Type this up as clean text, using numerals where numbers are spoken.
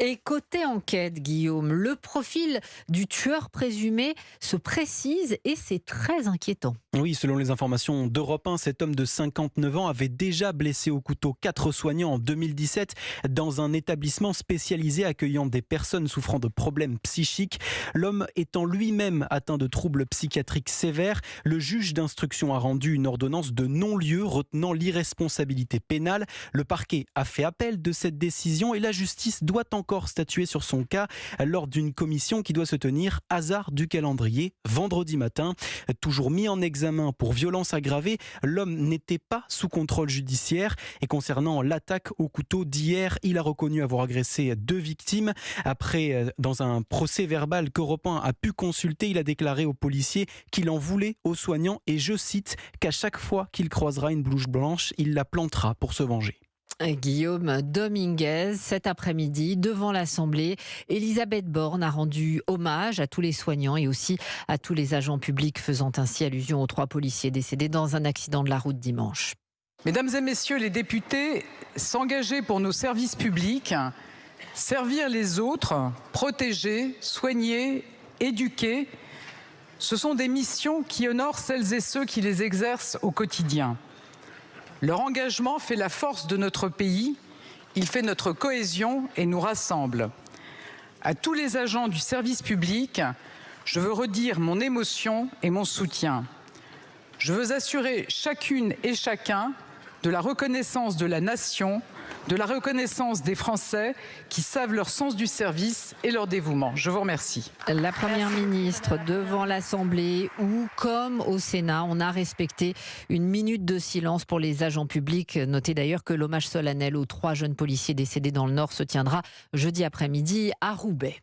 Et côté enquête, Guillaume, le profil du tueur présumé se précise et c'est très inquiétant. Oui, selon les informations d'Europe 1, cet homme de 59 ans avait déjà blessé au couteau 4 soignants en 2017 dans un établissement spécialisé accueillant des personnes souffrant de problèmes psychiques. L'homme étant lui-même atteint de troubles psychiatriques sévères, le juge d'instruction a rendu une ordonnance de non-lieu retenant l'irresponsabilité pénale. Le parquet a fait appel de cette décision et la justice doit encore statuer sur son cas lors d'une commission qui doit se tenir, hasard du calendrier, vendredi matin. Toujours mis en examen pour violence aggravée, l'homme n'était pas sous contrôle judiciaire et concernant l'attaque au couteau d'hier, il a reconnu avoir agressé 2 victimes. Après, dans un procès verbal qu'Europe 1 a pu consulter, il a déclaré aux policiers qu'il en voulait aux soignants et je cite qu'à chaque fois qu'il croisera une blouse blanche, il la plantera pour se venger. Guillaume Dominguez, cet après-midi, devant l'Assemblée, Elisabeth Borne a rendu hommage à tous les soignants et aussi à tous les agents publics, faisant ainsi allusion aux 3 policiers décédés dans un accident de la route dimanche. Mesdames et messieurs les députés, s'engager pour nos services publics, servir les autres, protéger, soigner, éduquer, ce sont des missions qui honorent celles et ceux qui les exercent au quotidien. Leur engagement fait la force de notre pays, il fait notre cohésion et nous rassemble. À tous les agents du service public, je veux redire mon émotion et mon soutien. Je veux assurer chacune et chacun de la reconnaissance de la nation, de la reconnaissance des Français qui savent leur sens du service et leur dévouement. Je vous remercie. La Première ministre devant l'Assemblée où, comme au Sénat, on a respecté une minute de silence pour les agents publics. Notez d'ailleurs que l'hommage solennel aux 3 jeunes policiers décédés dans le Nord se tiendra jeudi après-midi à Roubaix.